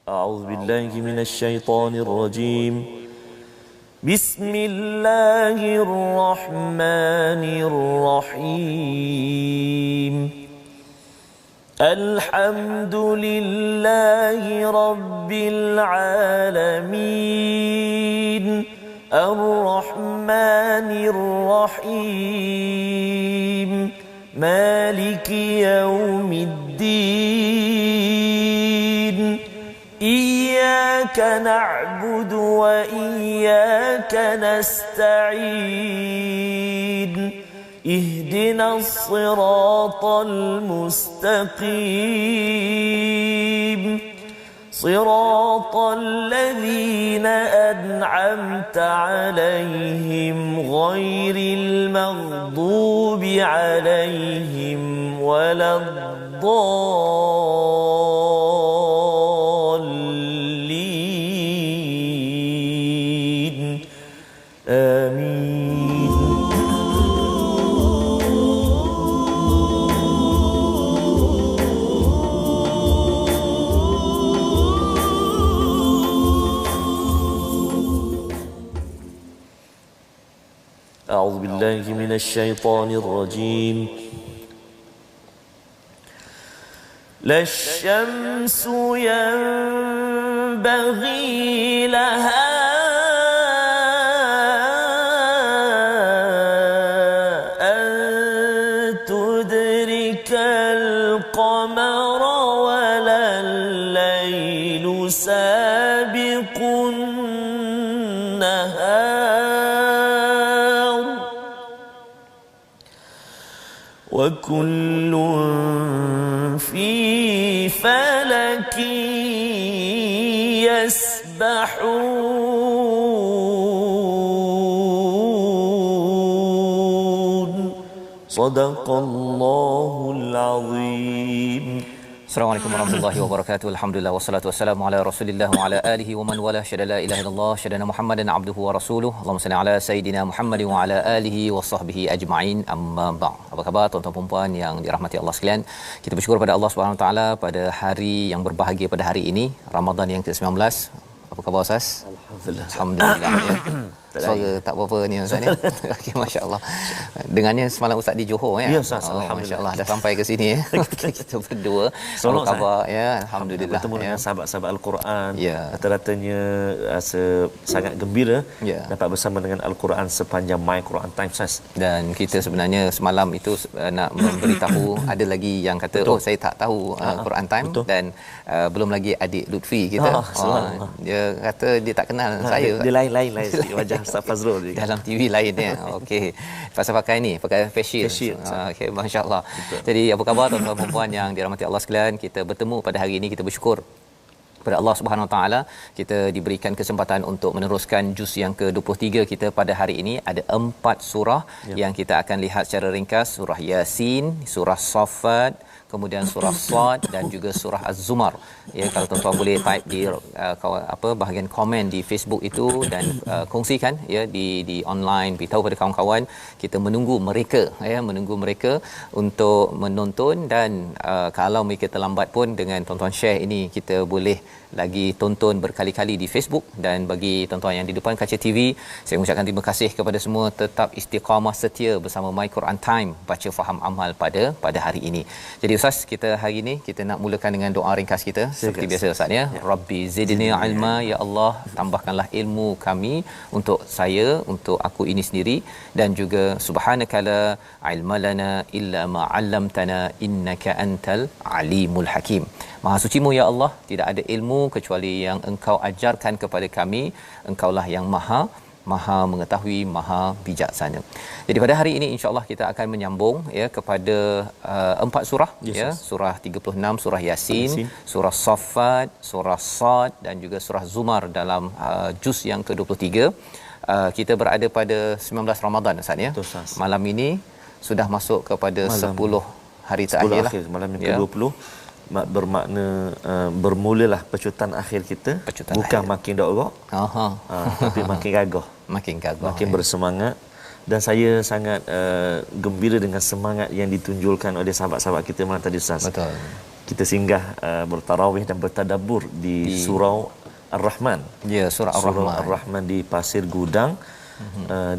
أعوذ بالله من الشيطان الرجيم. بسم الله الرحمن الرحيم. الحمد لله رب العالمين الرحمن الرحيم مالك يوم الدين إياك نعبد وإياك نستعين اهدنا الصراط المستقيم صراط الذين أنعمت عليهم غير المغضوب عليهم ولا الضالين آمين. أعوذ بالله من الشيطان الرجيم. لا الشمس ينبغي لها أن تدرك القمر ولا الليل سابق النهار وكل في فلك يسبحون. صدق الله العظيم. Assalamualaikum warahmatullahi wabarakatuh. Alhamdulillah wassalatu wassalamu ala Rasulillah wa ala alihi wa man wala syada la ilaha illallah syada Muhammadan abduhu wa rasuluh. Allahumma salli ala sayidina Muhammad wa ala alihi wa sahbihi ajma'in. Amma ba'd. Apa khabar tuan-tuan dan puan yang dirahmati Allah sekalian? Kita bersyukur pada Allah Subhanahu wa taala pada hari yang berbahagia pada hari ini, Ramadan yang ke-19. Apa khabar Ustaz? Alhamdulillah ya. Suara tak apa-apa ni Ustaz ni. Okey, masya-Allah. Dengannya semalam Ustaz di Johor ya. Ya Ustaz, alhamdulillah. Masya-Allah dah sampai ke sini ya. Kita berdua. Apa khabar ya? Alhamdulillah. Bertemu dengan sahabat-sahabat Al-Quran. Ya. Rata-ratanya rasa sangat gembira dapat bersama dengan Al-Quran sepanjang My Quran Time Ustaz. Dan kita sebenarnya semalam itu nak memberitahu ada lagi yang kata oh saya tak tahu Quran Time dan belum lagi adik Lutfi kita. Dia kata dia tak kenal saya. Dia lain-lain wajah Ustaz Fazrul juga. Dalam TV lain ya. Okey. Pasal pakai ni, pakai face shield. Okey, masya-Allah. Jadi apa khabar tuan-tuan dan puan yang dirahmati Allah sekalian? Kita bertemu pada hari ini, kita bersyukur kepada Allah Subhanahu Wa Taala kita diberikan kesempatan untuk meneruskan juz yang ke-23 kita pada hari ini. Ada 4 surah yang kita akan lihat secara ringkas, surah Yasin, surah Saffat, kemudian surah Sad dan juga surah Az-Zumar. Ya, kalau tuan-tuan boleh type di bahagian komen di Facebook itu dan kongsikan ya di online, beritahu pada kawan-kawan. Kita menunggu mereka untuk menonton dan kalau mereka terlambat pun dengan tuan-tuan share ini kita boleh lagi tonton berkali-kali di Facebook. Dan bagi tuan-tuan yang di depan kaca TV, saya mengucapkan terima kasih kepada semua tetap istiqamah setia bersama My Quran Time baca faham amal pada hari ini. Jadi Ustaz, kita hari ini kita nak mulakan dengan doa ringkas kita seperti biasa Ustaz ya. Rabbi zidni ilma, ya Allah tambahkanlah ilmu kami untuk saya, untuk aku ini sendiri, dan juga subhanaka la ilma lana illa ma 'allamtana innaka antal alimul hakim. Maha sucimu ya Allah, tidak ada ilmu kecuali yang Engkau ajarkan kepada kami. Engkaulah yang maha mengetahui, maha bijaksana. Jadi pada hari ini insya-Allah kita akan menyambung ya kepada 4 surah ya, surah 36 surah Yasin, surah Saffat, surah Sad dan juga surah Zumar dalam juz yang ke-23. Kita berada pada 19 Ramadan Ustaz ya. Malam ini sudah masuk kepada 10 hari terakhirlah. Malam yang ke-20 bermakna bermulalah pecutan akhir kita, bukan akhir. Makin dorok tapi makin gagah, makin bersemangat. Dan saya sangat gembira dengan semangat yang ditunjulkan oleh sahabat-sahabat kita malam tadi Ustaz. Betul. kita singgah bertarawih dan bertadabbur di surau Ar-Rahman. Ya, surah Ar-Rahman. Surah Ar-Rahman di Pasir Gudang.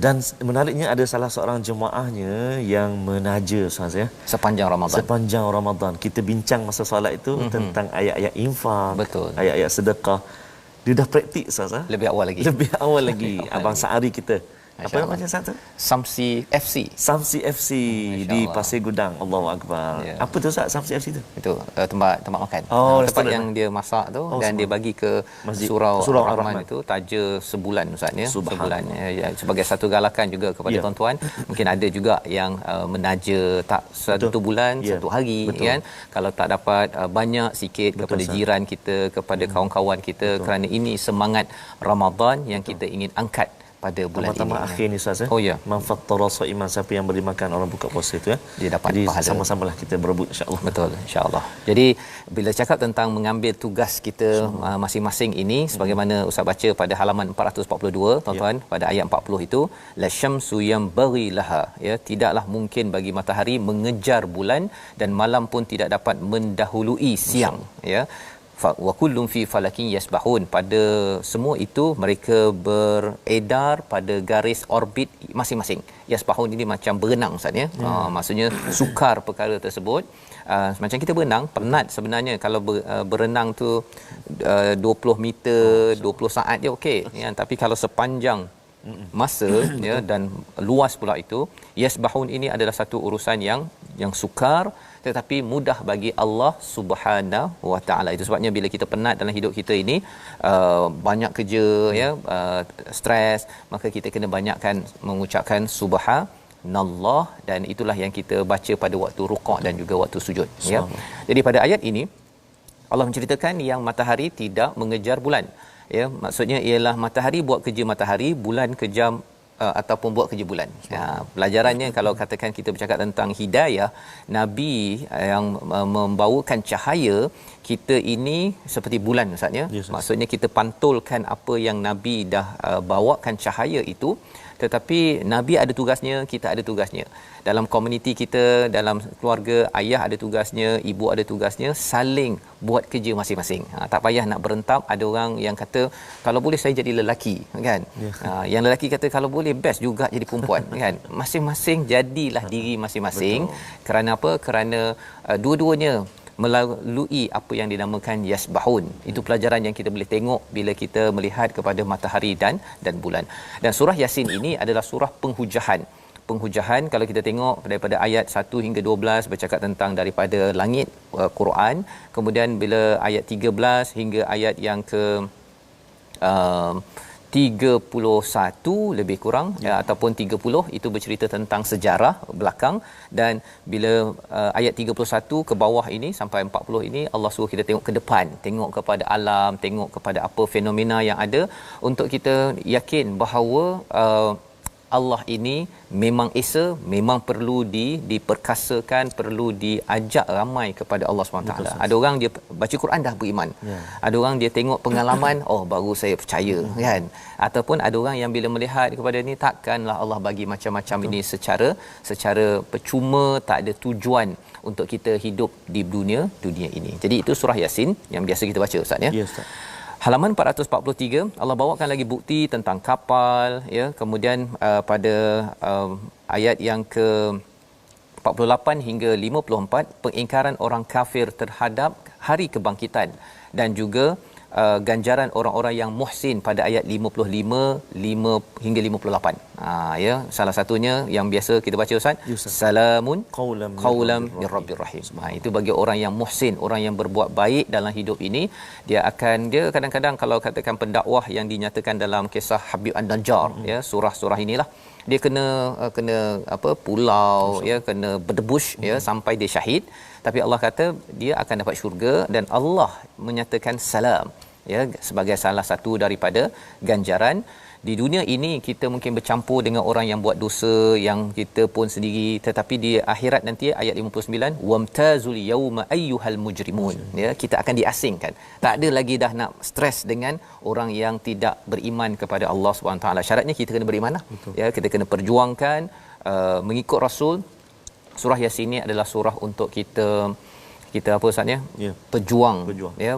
Dan menariknya ada salah seorang jemaahnya yang menaja Ustaz ya, sepanjang Ramadan kita bincang masa solat itu tentang ayat-ayat infak, betul, ayat-ayat sedekah. Dia dah praktik Ustaz lebih awal lagi abang Sa'ari kita. Apa namanya satu? Samsi FC di Pasir Gudang. Allahu Akbar. Ya. Apa tu Ustaz Samsi FC tu? Itu tempat makan. Tempat yang dia masak tu dan dia bagi ke surau Ar-Rahman itu taja sebulan Ustaz ya. Sebulan ya, sebagai satu galakan juga kepada tuan-tuan. Mungkin ada juga yang menaja tak satu bulan, satu hari kan. Kalau tak dapat banyak sikit kepada jiran kita, kepada kawan-kawan kita, kerana ini semangat Ramadan yang kita ingin angkat pada bulan ini. Akhir ni Ustaz man fattara sha'iman, siapa yang beri makan orang buka puasa itu dia dapat pahala. Sama-samalah kita berebut insya-Allah. Betul, insya-Allah. Jadi bila cakap tentang mengambil tugas kita masing-masing ini, sebagaimana Ustaz baca pada halaman 442 tuan-tuan, pada ayat 40 itu, la syamsu yanbaghi laha, ya, tidaklah mungkin bagi matahari mengejar bulan dan malam pun tidak dapat mendahului siang, ya. Wa kullum fi falakin yasbahun, pada semua itu mereka beredar pada garis orbit masing-masing. Yasbahun ini macam berenang Ustaz ya. Maksudnya sukar perkara tersebut. Macam kita berenang penat sebenarnya, kalau berenang tu 20 meter 20 saat je okey ya, tapi kalau sepanjang masa ya dan luas pula itu, yasbahun ini adalah satu urusan yang sukar tetapi mudah bagi Allah Subhanahu wa taala. Itu sebabnya bila kita penat dalam hidup kita ini, banyak kerja ya, stres, maka kita kena banyakkan mengucapkan subhanallah, dan itulah yang kita baca pada waktu rukuk dan juga waktu sujud ya. Jadi pada ayat ini Allah menceritakan yang matahari tidak mengejar bulan ya, maksudnya ialah matahari buat kerja matahari, bulan kejar ataupun buat kerja bulan. Pelajarannya kalau katakan kita bercakap tentang hidayah, Nabi yang membawakan cahaya, kita ini seperti bulan Ustaz ya. Maksudnya kita pantulkan apa yang Nabi dah bawakan cahaya itu, tetapi Nabi ada tugasnya, kita ada tugasnya. Dalam komuniti kita, dalam keluarga, ayah ada tugasnya, ibu ada tugasnya, saling buat kerja masing-masing. Tak payah nak berentap. Ada orang yang kata kalau boleh saya jadi lelaki kan. Yang lelaki kata kalau boleh best juga jadi perempuan kan. Masing-masing jadilah diri masing-masing. Betul. Kerana apa? Kerana dua-duanya melalui apa yang dinamakan yasbahun. Itu pelajaran yang kita boleh tengok bila kita melihat kepada matahari dan bulan. Dan surah Yasin ini adalah surah penghujahan. Kalau kita tengok daripada ayat 1 hingga 12 bercakap tentang daripada langit Quran, kemudian bila ayat 13 hingga ayat yang ke 31 lebih kurang ataupun 30 itu bercerita tentang sejarah belakang, dan bila ayat 31 ke bawah ini sampai 40 ini Allah suruh kita tengok ke depan, tengok kepada alam, tengok kepada apa fenomena yang ada, untuk kita yakin bahawa Allah ini memang esa, memang perlu diperkasakan, perlu diajak ramai kepada Allah SWT. Ada orang dia baca Quran dah beriman. Ada orang dia tengok pengalaman, oh baru saya percaya kan. Ataupun ada orang yang bila melihat kepada ni, takkanlah Allah bagi macam-macam ini secara percuma, tak ada tujuan untuk kita hidup di dunia ini. Jadi itu surah Yasin yang biasa kita baca Ustaz ya. Ya Ustaz. Halaman 443 Allah bawakan lagi bukti tentang kapal ya. Kemudian pada ayat yang ke 48 hingga 54 pengingkaran orang kafir terhadap hari kebangkitan, dan juga ganjaran orang-orang yang muhsin pada ayat 55 hingga 58. Ya, salah satunya yang biasa kita baca Ustaz, salamun qaulam mir rabbir rahim. Itu bagi orang yang muhsin, orang yang berbuat baik dalam hidup ini, dia kadang-kadang kalau katakan pendakwah yang dinyatakan dalam kisah Habib An-Najjar ya, surah-surah inilah dia kena pulau ya, kena berdebus ya sampai dia syahid, tapi Allah kata dia akan dapat syurga, dan Allah menyatakan salam ya sebagai salah satu daripada ganjaran. Di dunia ini kita mungkin bercampur dengan orang yang buat dosa, yang kita pun sendiri, tetapi di akhirat nanti ayat 59 wamtazul yauma ayyuhal mujrimun ya, kita akan diasingkan. Tak ada lagi dah nak stres dengan orang yang tidak beriman kepada Allah Subhanahu taala. Syaratnya kita kena berimanlah ya, kita kena perjuangkan mengikut Rasul. Surah Yasin ini adalah surah untuk kita kita apa Ustaz ya? Ya. Pejuang. Pejuang. Ya,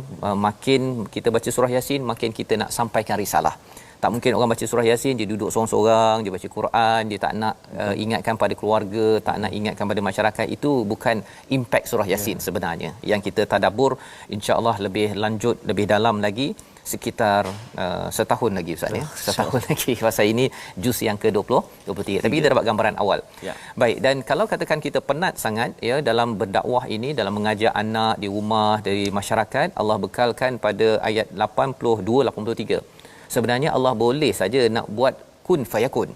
makin kita baca surah Yasin, makin kita nak sampaikan risalah. Tak mungkin orang baca surah Yasin dia duduk seorang-seorang, dia baca Quran, dia tak nak ingatkan pada keluarga, tak nak ingatkan pada masyarakat. Itu bukan impak surah Yasin sebenarnya. Yang kita tadabbur insya-Allah lebih lanjut, lebih dalam lagi sekitar setahun lagi Ustaz ya. Setahun lagi pasal ini juz yang ke-20 23. Tapi kita dapat gambaran awal. Ya. Baik, dan kalau katakan kita penat sangat ya dalam berdakwah ini, dalam mengajar anak di rumah, dari masyarakat, Allah bekalkan pada ayat 82 83. Sebenarnya Allah boleh saja nak buat kun fayakun.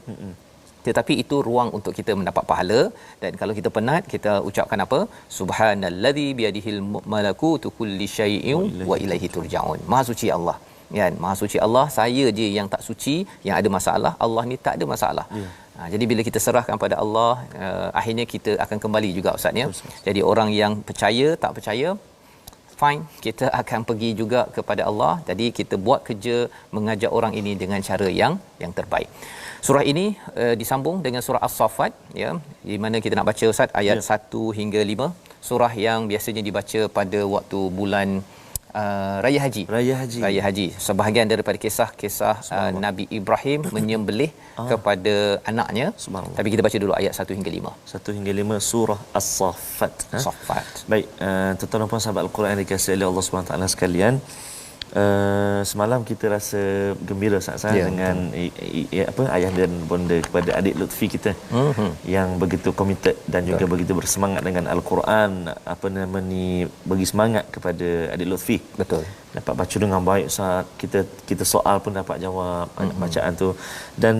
Tetapi itu ruang untuk kita mendapat pahala. Dan kalau kita penat, kita ucapkan apa? Subhanallazi biyadihil malakutu kulli syai'in wa ilaihi turja'un. Maha suci Allah. Kan? Maha suci Allah, saya je yang tak suci, yang ada masalah. Allah ni tak ada masalah. Jadi bila kita serahkan pada Allah, akhirnya kita akan kembali juga Ustaz ya. Jadi orang yang percaya, tak percaya, fine, kita akan pergi juga kepada Allah. Jadi kita buat kerja mengajak orang ini dengan cara yang terbaik. Surah ini disambung dengan surah As-Saffat ya, di mana kita nak baca Ustaz ayat 1 hingga 5. Surah yang biasanya dibaca pada waktu bulan Raya Haji. Raya Haji. Sebahagian daripada kisah-kisah Nabi Ibrahim menyembelih kepada anaknya. Tapi kita baca dulu ayat 1 hingga 5. 1 hingga 5 surah As-Saffat. Saffat. Baik, tuan-tuan dan puan sahabat Al-Quran yang dikasihi oleh Allah Subhanahu taala sekalian. Semalam kita rasa gembira Ustaz dengan ayah dan bonda kepada adik Lutfi kita yang begitu committed dan juga begitu bersemangat dengan Al-Quran, bagi semangat kepada adik Lutfi. Betul. Dapat baca dengan baik Ustaz. Kita soal pun dapat jawab bacaan tu. Dan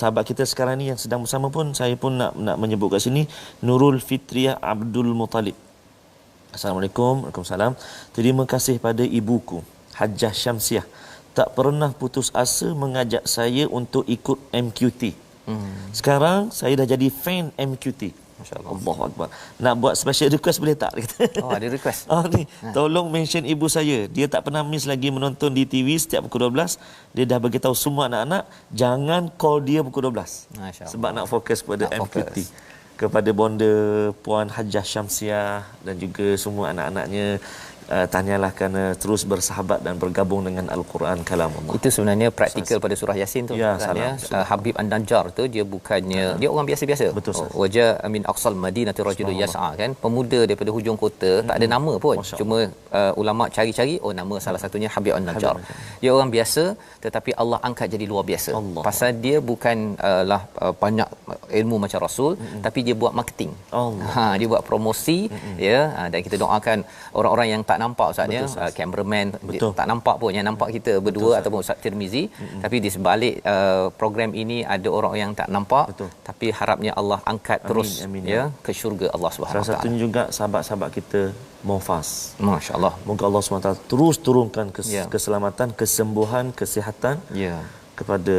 sahabat kita sekarang ni yang sedang bersama pun, saya pun nak menyebut kat sini, Nurul Fitriah Abdul Muttalib. Assalamualaikum. Waalaikumsalam. Terima kasih pada ibuku Hajjah Syamsiah, tak pernah putus asa mengajak saya untuk ikut MQT. Sekarang saya dah jadi fan MQT. Masya-Allah. Allahu Akbar. Nak buat special request boleh tak? Oh, ada request. Ni, tolong mention ibu saya. Dia tak pernah miss lagi menonton di TV setiap pukul 12. Dia dah beritahu semua anak-anak jangan call dia pukul 12. Sebab nak fokus pada MQT. Kepada bonda Puan Hajjah Syamsiah dan juga semua anak-anaknya, tahniahlah kerana terus bersahabat dan bergabung dengan Al-Quran kalamullah. Itu sebenarnya praktikal pada surah Yasin tu kan ya. Habib An-Najjar tu dia bukannya dia orang biasa-biasa. Wajah min aqsal madinati rajulun yas'a kan, pemuda daripada hujung kota, tak ada nama pun. Cuma ulama cari-cari, nama salah satunya Habib An-Najjar. Dia orang biasa tetapi Allah angkat jadi luar biasa. Pasal dia bukan banyak ilmu macam Rasul, tapi dia buat marketing. Dia buat promosi ya, dan kita doakan orang-orang yang tak nampak Ustaz ya, cameraman tak nampak pun, yang nampak kita berdua ataupun Ustaz Tirmizi, tapi di sebalik program ini ada orang yang tak nampak, tapi harapnya Allah angkat terus ya ke syurga Allah Subhanahu Wa Taala. Salah satunya juga sahabat-sahabat kita Mufas. Masya-Allah. Moga Allah SWT terus turunkan keselamatan, kesembuhan, kesihatan kepada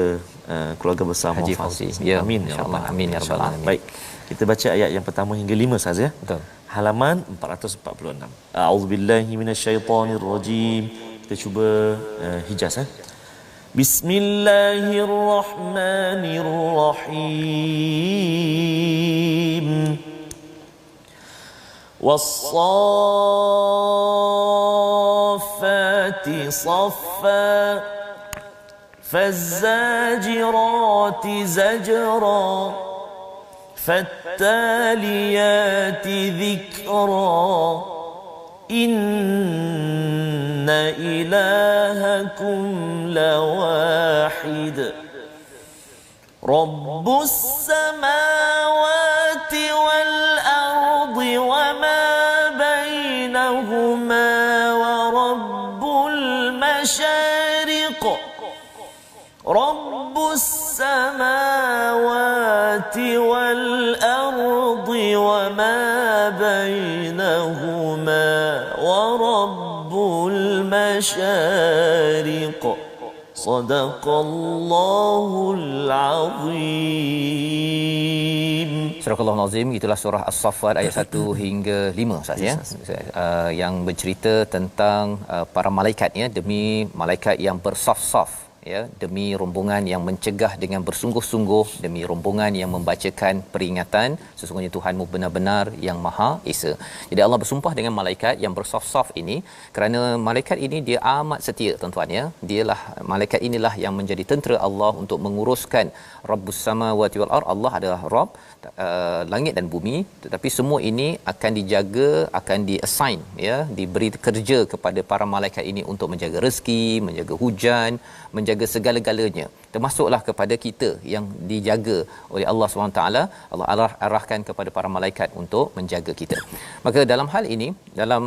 keluarga besar Mufas. Amin insya-Allah. Amin ya rabbal alamin. Baik. Kita baca ayat yang pertama hingga 5 saja. Betul. Halaman 446. A'udzubillahi minasyaitonirrajim. Kita cuba hijaz Bismillahirrahmanirrahim. Was-saffati saffa faz-zajirati zajra فالتاليات ذكرا إن إلهكم لواحد رب السماوات والأرض وما بينهما ورب المشارق رب السماوات والأرض وما بينهما ورب المشارق صدق الله العظيم. Surah Al-Azim, itulah surah As-Saffat ayat 1 hingga 5 Ustaz ya. Yang bercerita tentang para malaikat ya, demi malaikat yang bersaf-saf ya, demi rombongan yang mencegah dengan bersungguh-sungguh, demi rombongan yang membacakan peringatan, sesungguhnya Tuhanmu benar-benar yang Maha Esa. Jadi Allah bersumpah dengan malaikat yang bersaf-saf ini kerana malaikat ini dia amat setia tuan-tuan ya. Dialah malaikat inilah yang menjadi tentera Allah untuk menguruskan Rabbus samawati wal ard. Allah adalah Rabb langit dan bumi, tetapi semua ini akan dijaga, akan di-assign ya, diberi kerja kepada para malaikat ini untuk menjaga rezeki, menjaga hujan, menjaga segala-galanya, termasuklah kepada kita yang dijaga oleh Allah SWT. Allah arahkan kepada para malaikat untuk menjaga kita. Maka dalam hal ini, dalam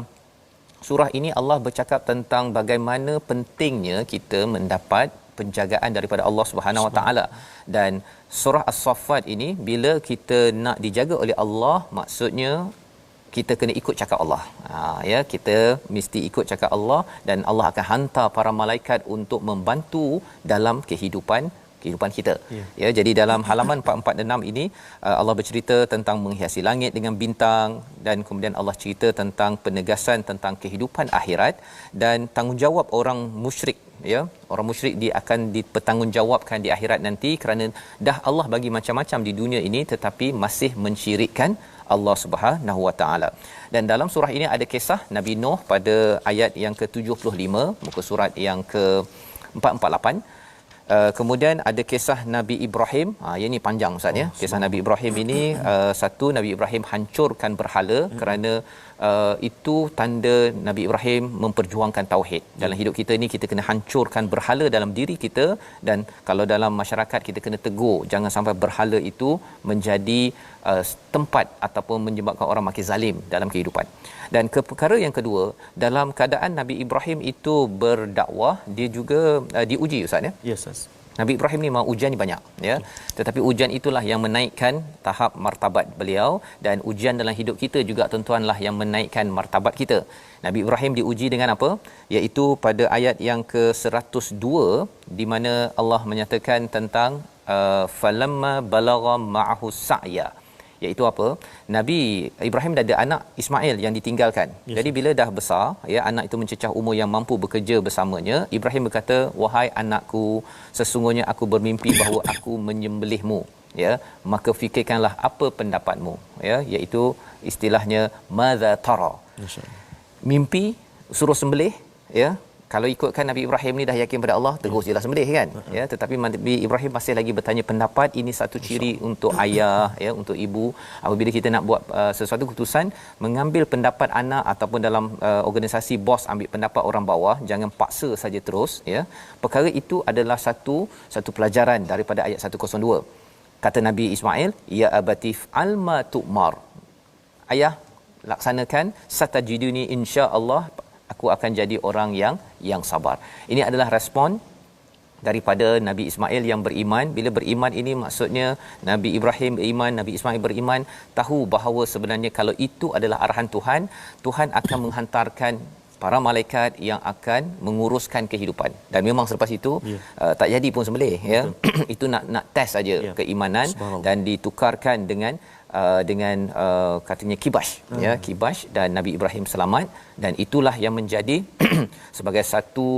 surah ini Allah bercakap tentang bagaimana pentingnya kita mendapat penjagaan daripada Allah Subhanahu Wa Taala. Dan surah As-Saffat ini bila kita nak dijaga oleh Allah, maksudnya kita kena ikut cakap Allah. Ya, kita mesti ikut cakap Allah dan Allah akan hantar para malaikat untuk membantu dalam kehidupan kita. Ya, jadi dalam halaman 446 ini Allah bercerita tentang menghiasi langit dengan bintang, dan kemudian Allah cerita tentang penegasan tentang kehidupan akhirat dan tanggungjawab orang musyrik ya. Orang musyrik dia akan dipertanggungjawabkan di akhirat nanti kerana dah Allah bagi macam-macam di dunia ini tetapi masih mensyirikkan Allah Subhanahu Wa Taala. Dan dalam surah ini ada kisah Nabi Nuh pada ayat yang ke-75, muka surat yang ke-448. Kemudian ada kisah Nabi Ibrahim. Yang ini panjang Ustaz ya. Kisah Nabi Ibrahim ini satu, Nabi Ibrahim hancurkan berhala kerana itu tanda Nabi Ibrahim memperjuangkan tauhid. Dalam hidup kita ni kita kena hancurkan berhala dalam diri kita, dan kalau dalam masyarakat kita kena tegur jangan sampai berhala itu menjadi tempat ataupun menyebabkan orang makin zalim dalam kehidupan. Dan perkara yang kedua, dalam keadaan Nabi Ibrahim itu berdakwah, dia juga diuji Ustaz ya. Yes, Ustaz. Nabi Ibrahim ni memang ujian banyak ya, tetapi ujian itulah yang menaikkan tahap martabat beliau, dan ujian dalam hidup kita juga tuan-tuanlah yang menaikkan martabat kita. Nabi Ibrahim diuji dengan apa? Iaitu pada ayat yang ke-102 di mana Allah menyatakan tentang falamma balagha ma'ahu sa'ya. Iaitu apa? Nabi Ibrahim dah ada anak Ismail yang ditinggalkan. Yes. Jadi bila dah besar, ya, anak itu mencecah umur yang mampu bekerja bersamanya, Ibrahim berkata, "Wahai anakku, sesungguhnya aku bermimpi bahawa aku menyembelihmu. Ya, maka fikirkanlah apa pendapatmu." Ya, iaitu istilahnya madza tara. Mimpi suruh sembelih, ya. Kalau ikutkan Nabi Ibrahim ni dah yakin pada Allah, terus jelah sembelih kan. Ya, tetapi Nabi Ibrahim masih lagi bertanya pendapat. Ini satu ciri untuk ayah ya, untuk ibu, apabila kita nak buat sesuatu keputusan, mengambil pendapat anak ataupun dalam organisasi bos ambil pendapat orang bawah, jangan paksa saja terus ya. Perkara itu adalah satu pelajaran daripada ayat 102. Kata Nabi Ismail, "Ya abatif alma tu'mar." Ayah, laksanakan, satajiduni insya-Allah, aku akan jadi orang yang sabar. Ini adalah respon daripada Nabi Ismail yang beriman. Bila beriman ini maksudnya Nabi Ibrahim beriman, Nabi Ismail beriman, tahu bahawa sebenarnya kalau itu adalah arahan Tuhan, Tuhan akan menghantarkan para malaikat yang akan menguruskan kehidupan. Dan memang selepas itu tak jadi pun sembelih ya. Itu nak test saja keimanan, dan ditukarkan dengan katanya kibash ya, kibash, dan Nabi Ibrahim selamat, dan itulah yang menjadi sebagai satu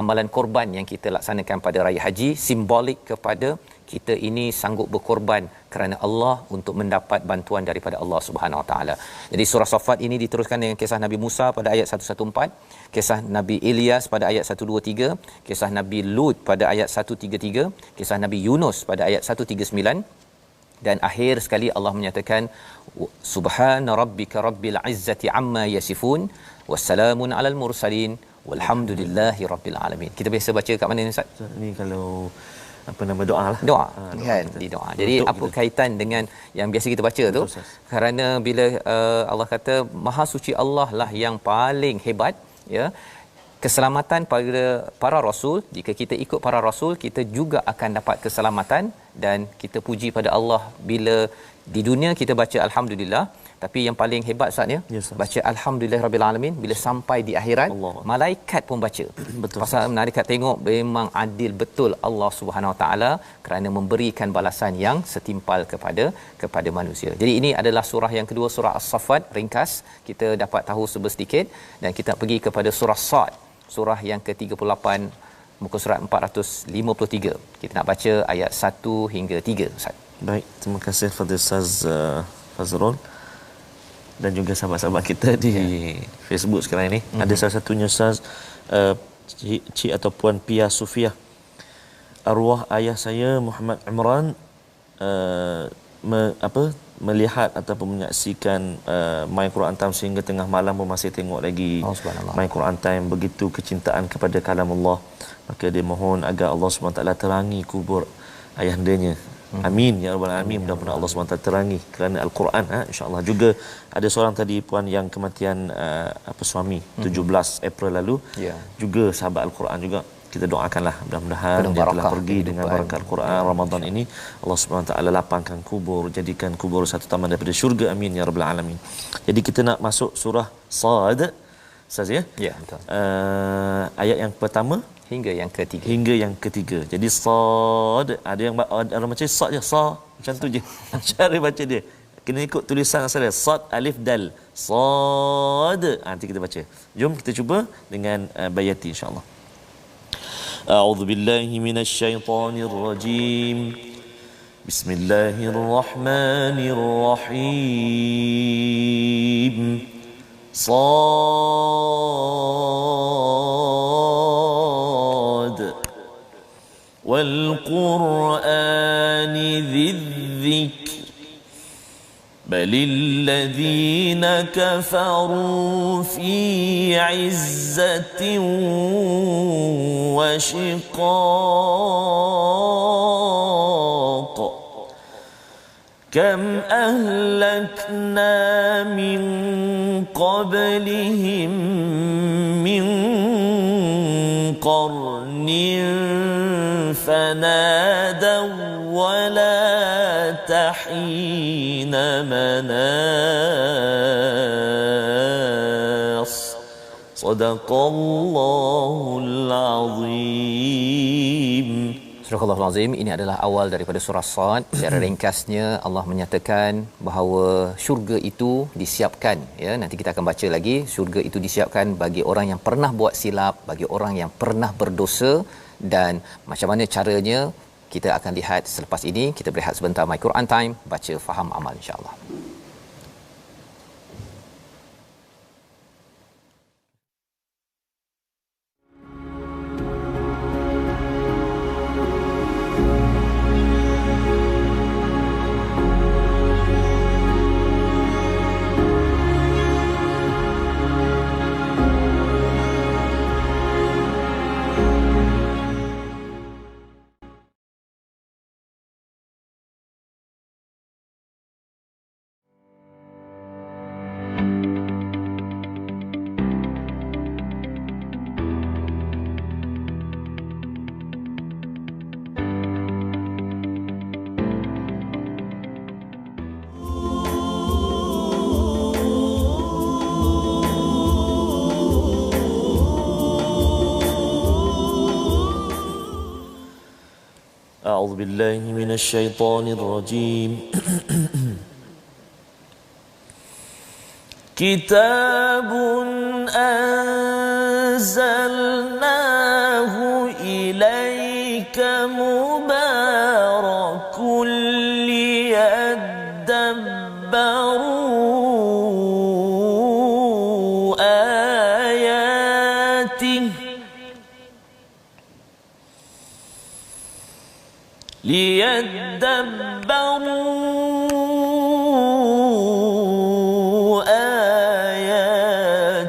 amalan korban yang kita laksanakan pada raya haji, simbolik kepada kita ini sanggup berkorban kerana Allah untuk mendapat bantuan daripada Allah Subhanahu Wa Taala. Jadi surah Saffat ini diteruskan dengan kisah Nabi Musa pada ayat 114, kisah Nabi Ilyas pada ayat 123, kisah Nabi Lut pada ayat 133, kisah Nabi Yunus pada ayat 139. Dan akhir sekali Allah menyatakan subhana rabbika rabbil izzati amma yasifun wassalamun alal mursalin walhamdulillahi rabbil alamin. Kita biasa baca kat mana ni Ustaz? Ni kalau apa nama doa lah. Doa kan, di doa. Jadi apa kita kaitan dengan yang biasa kita baca tu? Kerana bila Allah kata maha suci Allah lah yang paling hebat ya. Keselamatan pada para rasul, jika kita ikut para rasul, kita juga akan dapat keselamatan. Dan kita puji pada Allah bila di dunia kita baca alhamdulillah, tapi yang paling hebat Ustaz ya, baca alhamdulillahirabbil alamin bila sampai di akhirat, Allah, malaikat pun baca. Betul. Pasal malaikat tengok memang adil betul Allah Subhanahu Wa Taala kerana memberikan balasan yang setimpal kepada manusia. Jadi ini adalah surah yang kedua, surah As-Saffat. Ringkas kita dapat tahu sedikit, dan kita pergi kepada surah Sad, surah yang ke-38 muka surat 453. Kita nak baca ayat 1 hingga 3 Ustaz. Baik, terima kasih Fadil Ustaz Fazrul dan juga sahabat-sahabat kita di Facebook sekarang ini. Ada salah satunya Ustaz Cik atau Puan Pia Sufiah. Arwah ayah saya Muhammad Imran melihat ataupun menyaksikan My Quran Time sehingga tengah malam pun masih tengok lagi My Quran Time. Begitu kecintaan kepada kalam Allah, maka dia mohon agar Allah SWT terangi kubur ayahandanya. Amin ya rabbal alamin. Mudah-mudahan Allah SWT terangi kerana Al-Quran, insya-Allah. Juga ada seorang tadi puan yang kematian suami 17 April lalu, juga sahabat Al-Quran juga. Kita doakanlah mudah-mudahan dia telah pergi dengan barakah Al-Quran Ramadan ini, Allah SWT lapangkan kubur, jadikan kubur satu taman daripada syurga. Amin ya rabbal alamin. Jadi kita nak masuk surah Sad Ustaz ya. Ya, betul. Ayat yang pertama hingga yang ketiga. Jadi Sad, ada yang orang baca Sad je, Sa macam tu je. Cara baca dia kena ikut tulisan asal dia. Sad alif dal. Sad. Nanti kita baca. Jom kita cuba dengan bayati insya-Allah. A'udzu billahi minasyaitonir rajim. Bismillahirrahmanirrahim. صاد والقرآن ذي الذكر بل الذين كفروا في عزة وشقاق كم أهلكنا من قبلهم من قرن فنادوا ولا تحين مناص صدق الله العظيم. Surah Al-Azim, ini adalah awal daripada surah Sad. Secara ringkasnya Allah menyatakan bahawa syurga itu disiapkan, ya, nanti kita akan baca lagi. Syurga itu disiapkan bagi orang yang pernah buat silap, bagi orang yang pernah berdosa, dan macam mana caranya kita akan lihat selepas ini. Kita berehat sebentar. My Quran Time, baca faham amal insya-Allah. أعوذ بالله من الشيطان الرجيم. كتاب أنزلناه إليك مبارك ليدبروا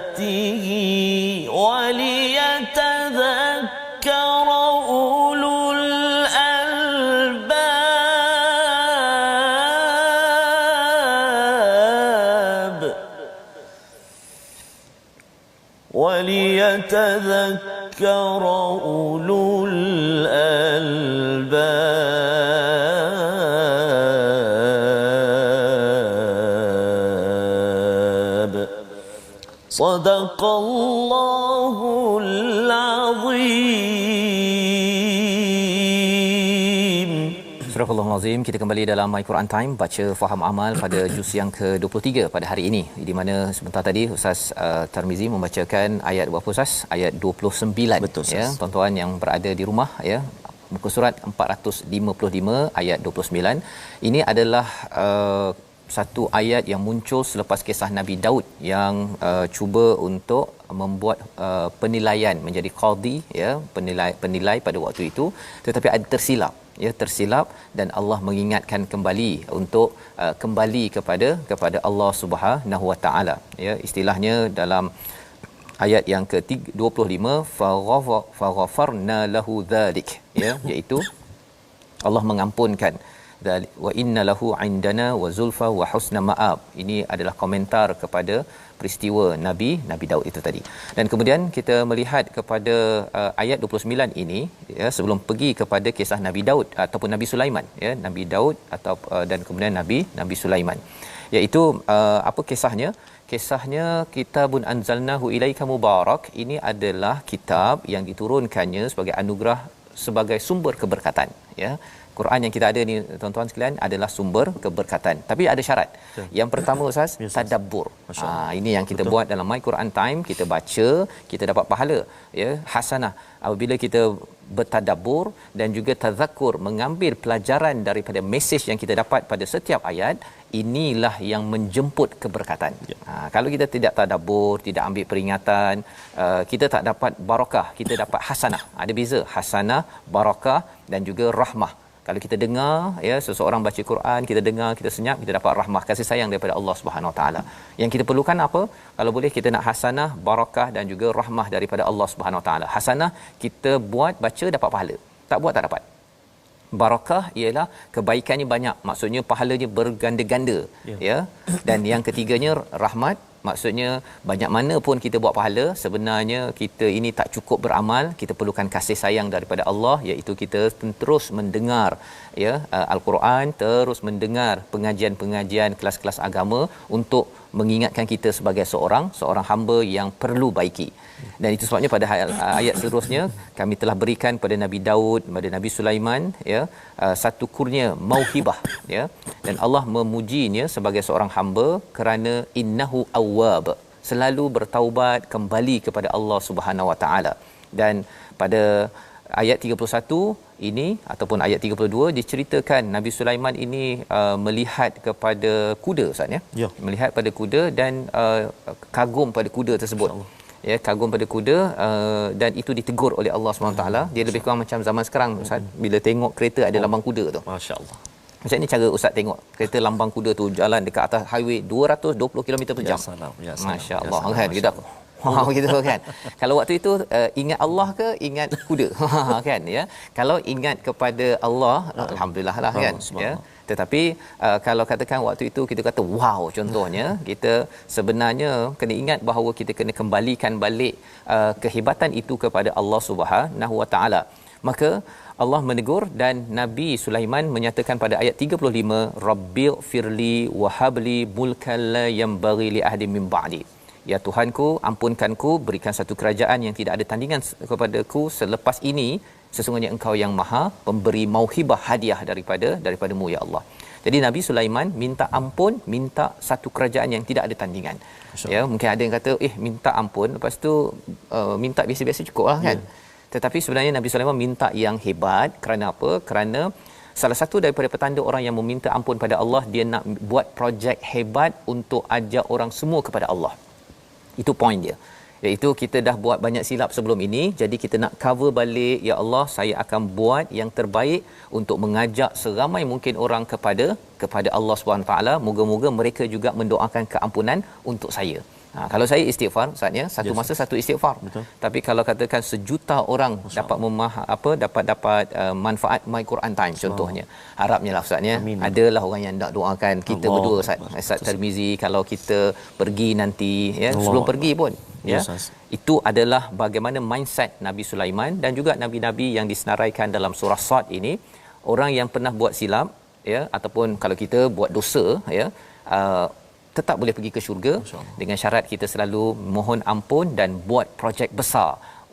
آياته وليتذكر أولو الألباب وليتذكر أولو الألباب. صدق الله العظيم. Surah Astagfirullahalazim. Kita kembali dalam My Quran Time, baca faham amal pada juz yang ke-23 pada hari ini. Di mana sebentar tadi Ustaz Tarmizi membacakan ayat berapa Ustaz? Ayat 29. Betul, Ustaz. Ya, tuan-tuan yang berada di rumah ya. Muka surat 455 ayat 29. Ini adalah satu ayat yang muncul selepas kisah Nabi Daud yang cuba untuk membuat penilaian menjadi qadi ya, penilai pada waktu itu, tetapi ada tersilap dan Allah mengingatkan kembali untuk kembali kepada Allah Subhanahu Wa Taala ya. Istilahnya dalam ayat yang ke-25 faghafarna lahu dzalik ya, iaitu Allah mengampunkan wa inna lahu indana wa zulfa wa husna ma'ab. Ini adalah komentar kepada peristiwa Nabi Daud itu tadi. Dan kemudian kita melihat kepada ayat 29 ini ya, sebelum pergi kepada kisah Nabi Daud ataupun Nabi Sulaiman ya, Nabi Daud atau dan kemudian Nabi Sulaiman, iaitu apa kisahnya? Kisahnya kitabun anzalnahu ilaika mubarak. Ini adalah kitab yang diturunkannya sebagai anugerah, sebagai sumber keberkatan ya. Quran yang kita ada ni tuan-tuan sekalian adalah sumber keberkatan, tapi ada syarat. Yang pertama Ustaz, tadabbur. Ini yang kita buat dalam My Quran Time, kita baca, kita dapat pahala ya, hasanah apabila kita bertadabbur dan juga tazakkur, mengambil pelajaran daripada mesej yang kita dapat pada setiap ayat. Inilah yang menjemput keberkatan. Kalau kita tidak tadabbur, tidak ambil peringatan, kita tak dapat barakah, kita dapat hasanah. Ada beza hasanah, barakah dan juga rahmah. Kalau kita dengar ya seseorang baca Quran, kita dengar, kita senyap, kita dapat rahmah, kasih sayang daripada Allah Subhanahu Wa Taala. Yang kita perlukan apa? Kalau boleh kita nak hasanah, barakah dan juga rahmah daripada Allah Subhanahu Wa Taala. Hasanah kita buat, baca, dapat pahala. Tak buat tak dapat. Barakah ialah kebaikannya banyak, maksudnya pahalanya berganda-ganda ya. Dan yang ketiganya rahmat, maksudnya banyak mana pun kita buat pahala, sebenarnya kita ini tak cukup beramal, kita perlukan kasih sayang daripada Allah, iaitu kita terus mendengar ya Al-Quran, terus mendengar pengajian-pengajian kelas-kelas agama untuk mengingatkan kita sebagai seorang hamba yang perlu baiki. Dan itu sebabnya pada ayat seterusnya kami telah berikan pada Nabi Daud, pada Nabi Sulaiman ya, satu kurnia mauhibah ya, dan Allah memujinya sebagai seorang hamba kerana innahu awwab, selalu bertaubat kembali kepada Allah Subhanahu Wa Taala. Dan pada ayat 31 ini ataupun ayat 32 diceritakan Nabi Sulaiman ini melihat kepada kuda Ustaz ya. Melihat pada kuda dan kagum pada kuda tersebut. Ya, kagum pada kuda dan itu ditegur oleh Allah SWT. Dia lebih kurang macam zaman sekarang Ustaz, bila tengok kereta ada lambang kuda tu. Masya-Allah. Macam ni cara Ustaz tengok kereta lambang kuda tu jalan dekat atas highway 220 km per jam. Masya-Allah kan kita. Gitu kan. Kalau waktu itu ingat Allah ke ingat kuda? Kan ya. Kalau ingat kepada Allah, alhamdulillah lah kan ya. Tetapi kalau katakan waktu itu kita kata wow, contohnya kita sebenarnya kena ingat bahawa kita kena kembalikan balik kehebatan itu kepada Allah Subhanahu Wa Taala. Maka Allah menegur dan Nabi Sulaiman menyatakan pada ayat 35, Rabbil firli wa habli mulkan la yanbaghi li ahadin min ba'di. Ya Tuhanku, ampunkanku, berikan satu kerajaan yang tidak ada tandingan kepadaku selepas ini. Sesungguhnya engkau yang maha pemberi mauhibah, hadiah daripadamu ya Allah. Jadi Nabi Sulaiman minta ampun, minta satu kerajaan yang tidak ada tandingan. Ya, mungkin ada yang kata minta ampun lepas tu minta biasa-biasa cukuplah kan. Tetapi sebenarnya Nabi Sulaiman minta yang hebat. Kerana apa? Kerana salah satu daripada petanda orang yang meminta ampun pada Allah, dia nak buat projek hebat untuk ajak orang semua kepada Allah. Itu point dia. Iaitu kita dah buat banyak silap sebelum ini, jadi kita nak cover balik. Ya Allah, saya akan buat yang terbaik untuk mengajak seramai mungkin orang kepada Allah SWT. Moga-moga mereka juga mendoakan keampunan untuk saya. Kalau saya istighfar saatnya satu masa satu istighfar. Betul. Tapi kalau katakan sejuta orang dapat dapat manfaat My Quran Time contohnya. Harapnya lah Ustaz ya. Adalah orang yang nak doakan kita berdua Ustaz Tarmizi, kalau kita pergi nanti ya, sebelum pergi pun ya. Itu adalah bagaimana mindset Nabi Sulaiman dan juga nabi-nabi yang disenaraikan dalam surah Sad ini. Orang yang pernah buat silap ya, ataupun kalau kita buat dosa ya, tetap boleh pergi ke syurga dengan syarat kita selalu mohon ampun dan buat projek besar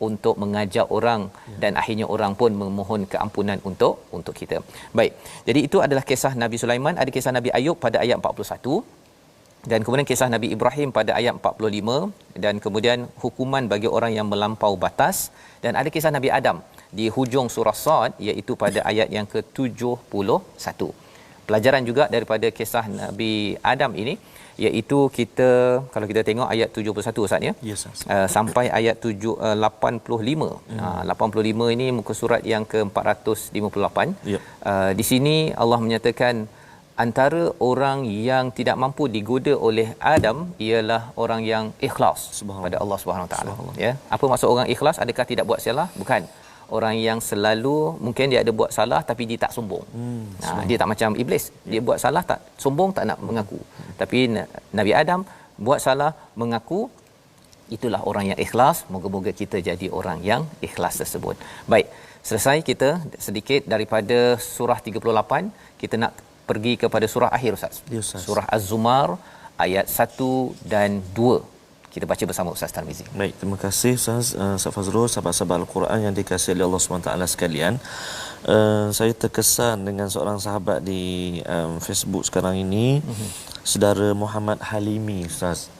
untuk mengajak orang dan akhirnya orang pun memohon keampunan untuk kita. Baik. Jadi itu adalah kisah Nabi Sulaiman, ada kisah Nabi Ayub pada ayat 41 dan kemudian kisah Nabi Ibrahim pada ayat 45 dan kemudian hukuman bagi orang yang melampau batas dan ada kisah Nabi Adam di hujung surah Sad iaitu pada ayat yang ke-71. Pelajaran juga daripada kisah Nabi Adam ini iaitu kita kalau kita tengok ayat 71 Ustaz ya. Yes, sampai ayat 85. 85 ini muka surat yang ke-458. Yep. Di sini Allah menyatakan antara orang yang tidak mampu digoda oleh Adam ialah orang yang ikhlas pada Allah Subhanahu Wa Taala ya. Apa maksud orang ikhlas? Adakah tidak buat salah? Bukan. Orang yang selalu mungkin dia ada buat salah tapi dia tak sombong. Dia tak macam iblis. Dia buat salah tak sombong, tak nak mengaku. Tapi Nabi Adam buat salah, mengaku. Itulah orang yang ikhlas. Moga-moga kita jadi orang yang ikhlas tersebut. Baik, selesai kita sedikit daripada surah 38, kita nak pergi kepada surah akhir Ustaz. Yes, Ustaz. Surah Az-Zumar ayat 1 dan 2. Kita baca bersama Ustaz Tarmizi. Baik, terima kasih Ustaz Fazrul, sahabat-sahabat Al-Quran yang dikasihi oleh Allah SWT sekalian. Saya terkesan dengan seorang sahabat di Facebook sekarang ini, saudara Muhammad Halimi Ustaz.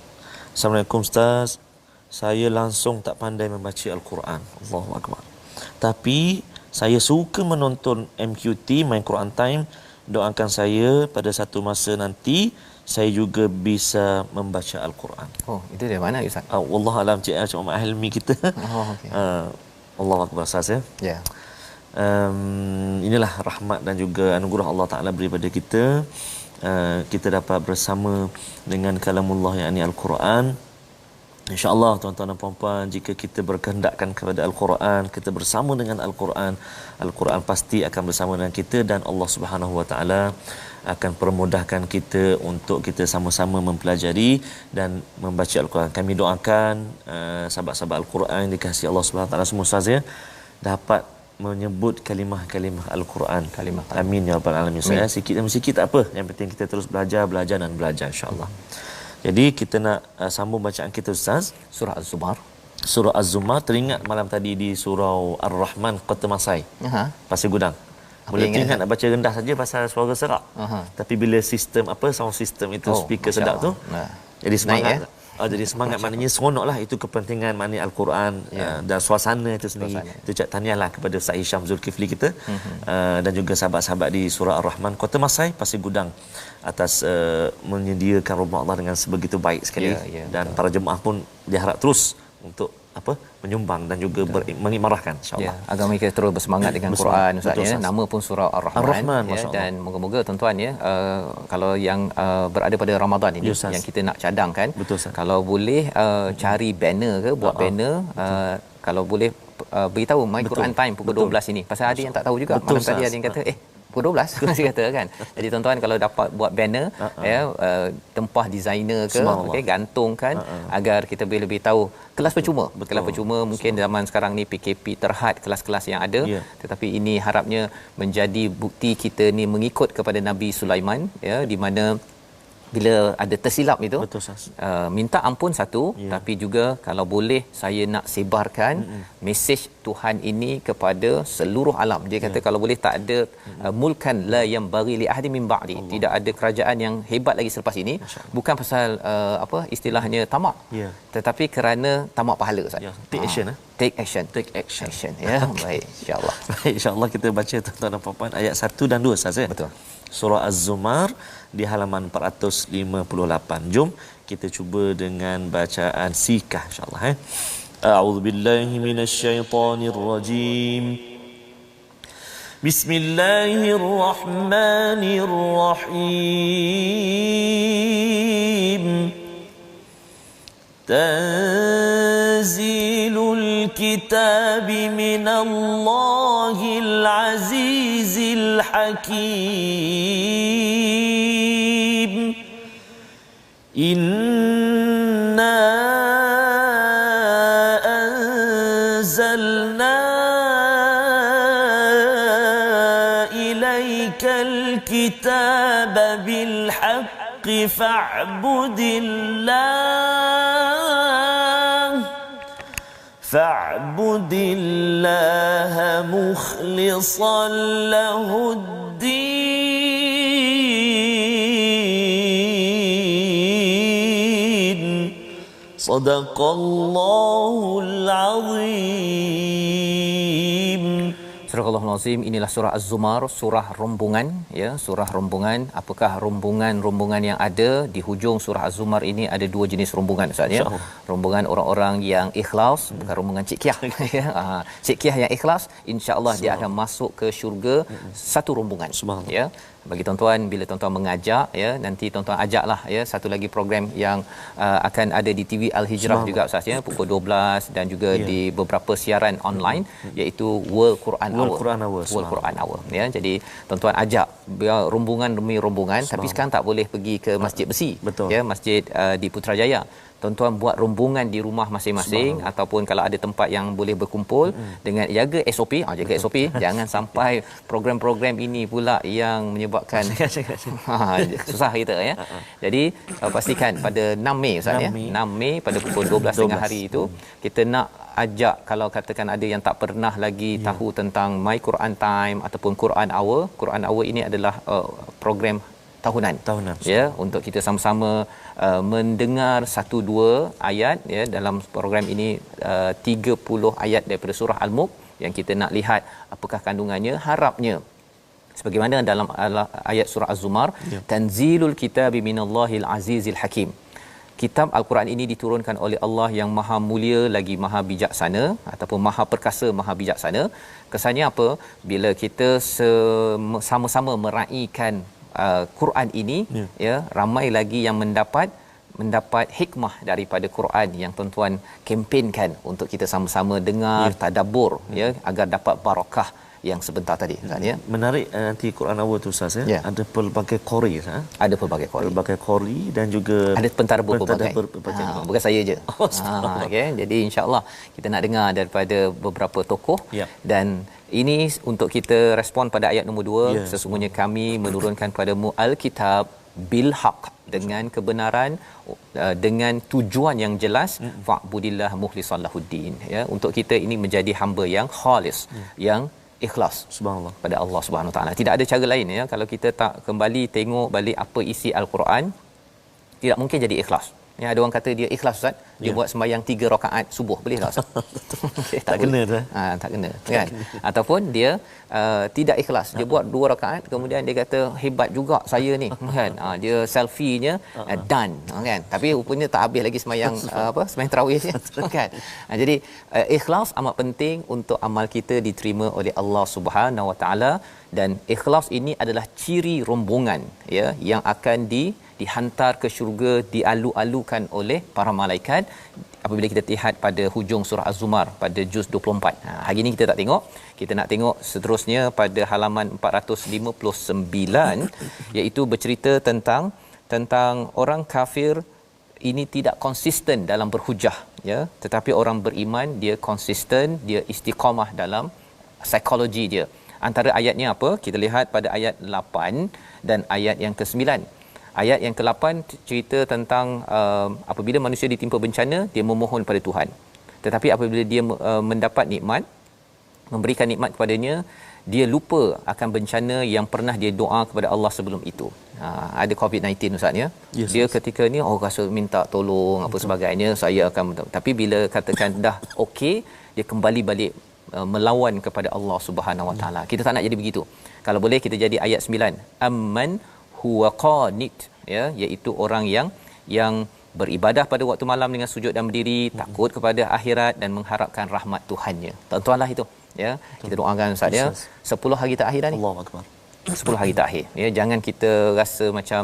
Assalamualaikum Ustaz. Saya langsung tak pandai membaca Al-Quran. Allahu Akbar. Tapi saya suka menonton MQT, My Quran Time. Doakan saya pada satu masa nanti saya juga bisa membaca Al-Quran. Oh, itu dari mana Ustaz? Wallahu alam, Cik Muhammad Helmi kita. Oh, okey. Allahu Akbar Ustaz ya. Ya. Inilah rahmat dan juga anugerah Allah Taala beri pada kita. Kita dapat bersama dengan kalamullah yakni Al-Quran. InsyaAllah tuan-tuan dan puan-puan, jika kita berkehendakkan kepada Al-Quran, kita bersama dengan Al-Quran, Al-Quran pasti akan bersama dengan kita dan Allah Subhanahu Wa Taala akan permudahkan kita untuk kita sama-sama mempelajari dan membaca Al-Quran. Kami doakan sahabat-sahabat Al-Quran yang dikasihi Allah Subhanahu Wa Taala semua Ustaz ya, dapat menyebut kalimah-kalimah Al-Quran. Amin ya rabbal alamin. Saya sikit demi sikit tak apa, yang penting kita terus belajar dan belajar insya-Allah. Jadi kita nak sambung bacaan kita Ustaz. Surah Az-Zumar. Surah Az-Zumar, teringat malam tadi di surah Ar-Rahman Kota Masai. Pasir Gudang. Boleh ingat nak baca rendah saja pasal suara serak. Tapi bila sistem sound system itu speaker sedap tu. Jadi semangat. Jadi semangat maknanya seronoklah, itu kepentingan maknanya Al-Quran dan suasana itu sendiri. Itu ucap tahniahlah kepada Ustaz Hisham Zulkifli kita dan juga sahabat-sahabat di surah Ar-Rahman Kota Masai Pasir Gudang atas menyediakan rumah Allah dengan sebegitu baik sekali dan para jemaah pun diharap terus untuk menyumbang dan juga mengimarahkan insya-Allah. Agar mereka terus bersemangat dengan Quran Ustaz ya. Nama pun surah Ar-Rahman dan moga-moga tuan-tuan ya, kalau yang berada pada Ramadan ini yang kita nak cadangkan, kalau boleh cari banner ke, buat banner, kalau boleh beritahu My Quran Time pukul 12 ini. Pasal ada yang tak tahu juga, malam tadi ada yang kata pukul 12 masih kata kan. Jadi tuan-tuan kalau dapat buat banner tempah designer ke, gantungkan agar kita boleh lebih tahu kelas percuma. Kelas percuma mungkin zaman sekarang ni PKP terhad kelas-kelas yang ada, tetapi ini harapnya menjadi bukti kita ni mengikut kepada Nabi Sulaiman ya, di mana bila ada tersilap itu minta ampun satu, tapi juga kalau boleh saya nak sebarkan mesej Tuhan ini kepada seluruh alam. Dia kata kalau boleh tak ada mulkan la yang bagi li ahli min ba'di, tidak ada kerajaan yang hebat lagi selepas ini, bukan pasal istilahnya tamak, tetapi kerana tamak pahala Ustaz. Take action ya. Baik, insya-Allah. Baik, insya-Allah kita baca tuan-tuan dan puan-puan ayat 1 dan 2 Ustaz ya. Betul. Surah Az-Zumar di halaman 458. Jom kita cuba dengan bacaan sikah insya-Allah A'udzubillahi minasyaitonirrajim. Bismillahirrahmanirrahim. Tanzilul kitabi minallahil azizil hakim. Inna anzalna ilaikal kitaba bil haqqi fa'budillah fa'budillaha mukhlishan lahuddin. Sadaqallahul azim. Surah Al-Azim, inilah surah Az-Zumar, surah rombongan, ya, surah rombongan. Apakah rombongan-rombongan yang ada di hujung surah Az-Zumar ini? Ada dua jenis rombongan, Ustaz, ya. Rombongan orang-orang yang ikhlas, bukan rombongan Cik Kiah. Ya, Cik Kiah yang ikhlas, insya-Allah dia akan masuk ke syurga satu rombongan. Ya. Bagi tuan-tuan, bila tuan-tuan mengajak, ya, nanti tuan-tuan ajaklah, ya, satu lagi program yang akan ada di TV Al-Hijrah juga, Ustaz, ya, pukul 12 dan juga di beberapa siaran online, iaitu World Quran Hour. World Quran Hour, ya. Jadi tuan-tuan ajak biar rombongan demi rombongan. Tapi sekarang tak boleh pergi ke Masjid Besi. Betul. Ya, masjid di Putrajaya. Tuan-tuan buat rombongan di rumah masing-masing, ataupun kalau ada tempat yang boleh berkumpul, dengan jaga SOP, jaga SOP. Jangan sampai program-program ini pula yang menyebabkan susah kita, ya. Jadi pastikan pada 6 Mei, Ustaz, ya. 6 Mei pada pukul 12 tengah hari itu kita nak ajak, kalau katakan ada yang tak pernah lagi tahu tentang My Quran Time ataupun Quran Hour. Quran Hour ini adalah program tahunan, ya, untuk kita sama-sama mendengar 1-2 ayat, ya. Dalam program ini 30 ayat daripada surah Al-Mulk yang kita nak lihat apakah kandungannya. Harapnya sebagaimana dalam ayat surah Az-Zumar, tanzilul kitabi minallahil azizil hakim. Kitab Al-Quran ini diturunkan oleh Allah yang maha mulia lagi maha bijaksana, ataupun maha perkasa maha bijaksana. Kesannya apa? Bila kita sama-sama meraihkan Quran ini, ya, ramai lagi yang mendapat hikmah daripada Quran yang tuan-tuan kempenkan untuk kita sama-sama dengar, tadabbur, ya, agar dapat barakah yang sebentar tadi, Ustaz, ya. Menarik, nanti Quran Hour tu, Ustaz, ya. Ada pelbagai qori, ada pelbagai qori dan juga ada pentara berpelbagai. Bukan saya je. Okay. Jadi insya-Allah kita nak dengar daripada beberapa tokoh, dan ini untuk kita respon pada ayat nombor 2. Sesungguhnya kami menurunkan padamu Al-Kitab bil haq, dengan kebenaran, dengan tujuan yang jelas, fa'budillah mukhlishan lahuddin, ya, untuk kita ini menjadi hamba yang khalis, yang ikhlas, subhanallah, pada Allah Subhanahu Wa Taala. Tidak ada cara lain, ya. Kalau kita tak kembali tengok balik apa isi Al-Quran, tidak mungkin jadi ikhlas. Ya, ada orang kata dia ikhlas, Ustaz, dia buat sembahyang 3 rakaat subuh, boleh tak, Ustaz? Okay, tak kena tu. Tak kena, kan? Ataupun dia tidak ikhlas, dia buat 2 rakaat, kemudian dia kata hebat juga saya ni, kan? Dia selfie-nya done, kan? Tapi rupanya tak habis lagi sembahyang sembahyang tarawih, kan? Jadi ikhlas amat penting untuk amal kita diterima oleh Allah Subhanahu Wa Taala, dan ikhlas ini adalah ciri rombongan, ya, yang akan dihantar ke syurga, dialu-alukan oleh para malaikat apabila kita lihat pada hujung surah Az-Zumar pada juz 24. Hari ini kita tak tengok, kita nak tengok seterusnya pada halaman 459, iaitu bercerita tentang orang kafir ini tidak konsisten dalam berhujah, ya, tetapi orang beriman dia konsisten, dia istiqamah dalam psikologi dia. Antara ayatnya apa? Kita lihat pada ayat 8 dan ayat yang ke-9. Ayat yang ke-8 cerita tentang apabila manusia ditimpa bencana, dia memohon pada Tuhan. Tetapi apabila dia mendapat nikmat, memberikan nikmat kepadanya, dia lupa akan bencana yang pernah dia doa kepada Allah sebelum itu. Ada COVID-19, Ustaz, ya. Dia ketika ni rasa minta tolong apa sebagainya, saya akan, tapi bila katakan dah okey, dia kembali balik melawan kepada Allah Subhanahu Wa Taala. Kita tak nak jadi begitu. Kalau boleh kita jadi ayat 9. Amman huwa qanit, ya, iaitu orang yang beribadah pada waktu malam dengan sujud dan berdiri, takut kepada akhirat dan mengharapkan rahmat Tuhannya. Tuan-tuanlah itu, ya. Kita doakan, Ustaz, ya. 10 hari terakhir dah ni. Allahu akbar. 10 hari terakhir, ya. Jangan kita rasa macam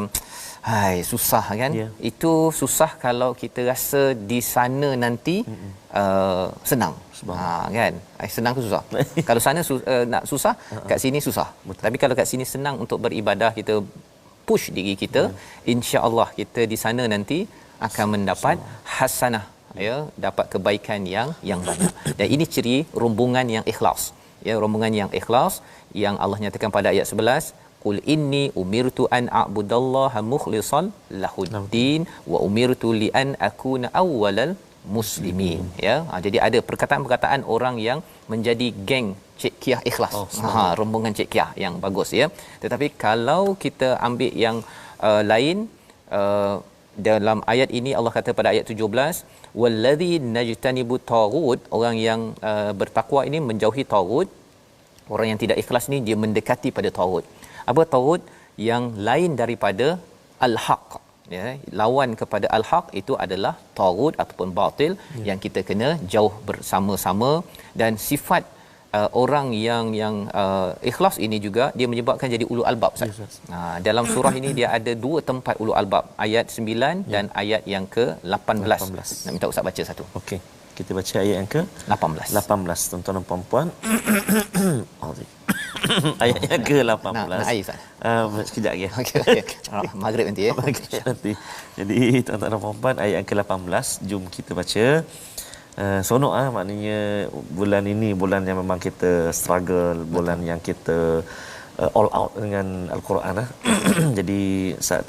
susah, kan? Itu susah kalau kita rasa di sana nanti senang. Kan? Senang tu susah. Kalau sana nak susah, kat sini susah. Betul. Tapi kalau kat sini senang untuk beribadah, kita push diri kita, insya-Allah kita di sana nanti akan mendapat hasanah, ya, dapat kebaikan yang banyak. Dan ini ciri rombongan yang ikhlas, ya, rombongan yang ikhlas yang Allah nyatakan pada ayat 11, qul inni umirtu an a'budallaha mukhlishan lahuddin wa umirtu li an akuna awwalal muslimin. Ya, jadi ada perkataan-perkataan orang yang menjadi geng cekiah ikhlas. Rombongan cekiah yang bagus ya. Tetapi kalau kita ambil yang lain, dalam ayat ini Allah kata pada ayat 17, wallazi najtanibu taghut, orang yang bertakwa ini menjauhi taghut. Orang yang tidak ikhlas ni dia mendekati pada taghut. Apa taghut? Yang lain daripada al-haq, ya, lawan kepada al-haq itu adalah taghut ataupun batil, yang kita kena jauh bersama-sama. Dan sifat orang yang ikhlas ini juga dia menyebabkan jadi ulul albab, Ustaz. Dalam surah ini dia ada dua tempat ulul albab, ayat 9 dan ayat yang ke-18. Nak minta Ustaz baca satu. Okey, kita baca ayat yang ke-18. Tuan-tuan dan puan-puan. Ayat yang ke-18. Nak air, Ustaz? Sekejap lagi. Okey. Maghrib nanti ya. Nanti. Jadi tuan-tuan dan puan-puan, ayat yang ke-18 jom kita baca. Sonok maknanya bulan ini bulan yang memang kita struggle, bulan yang kita all out dengan Al-Quran. Jadi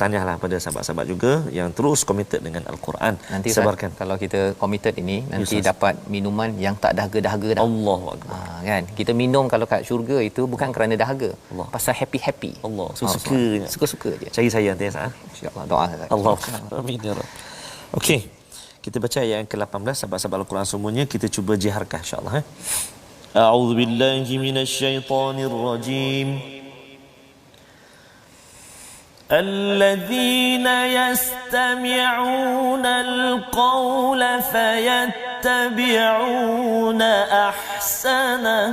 tanyalah pada sahabat-sahabat juga yang terus committed dengan Al-Quran. Nanti sebarkan. Kalau kita committed ini nanti dapat minuman yang tak dahaga-dahaga dah. Allahu akbar. Kan kita minum kalau kat syurga itu bukan kerana dahaga. Allah. Pasal happy. Allah suka-sukanya. Suka-suka je. Cari saya nanti Insya-Allah doa. Allah. Amin ya Rabb. Okey. Kita baca ayat yang ke-18, sahabat-sahabat Al-Quran semuanya kita cuba jiharkan insya-Allah. A'udzu billahi minasy syaithanir rajim. الذين يستمعون القول فيتبعون أحسنه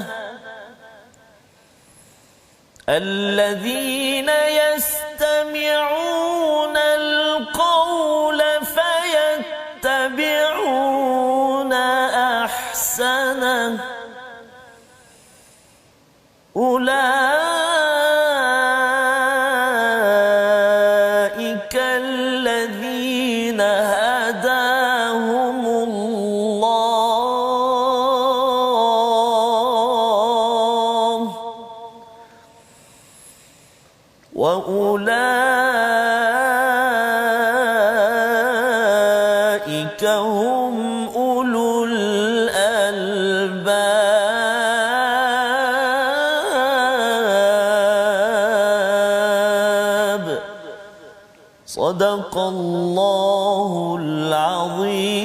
الذين يستمعون القول فيتبعون أحسنه أولئك الذين هداهم الله وأولئك هم أولو الألباب صدق الله العظيم.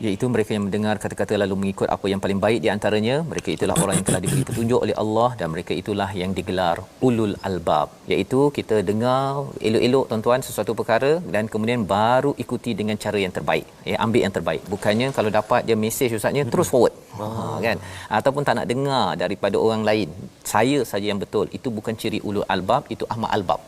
Iaitu mereka yang mendengar kata-kata lalu mengikut apa yang paling baik di antaranya, mereka itulah orang yang telah diberi petunjuk oleh Allah dan mereka itulah yang digelar ulul albab. Iaitu kita dengar elok-elok tuan-tuan sesuatu perkara dan kemudian baru ikuti dengan cara yang terbaik. Ya, ambil yang terbaik. Bukannya kalau dapat dia mesej ustaznya terus forward. Kan? Ataupun tak nak dengar daripada orang lain. Saya saja yang betul. Itu bukan ciri ulul albab, itu ahmad albab.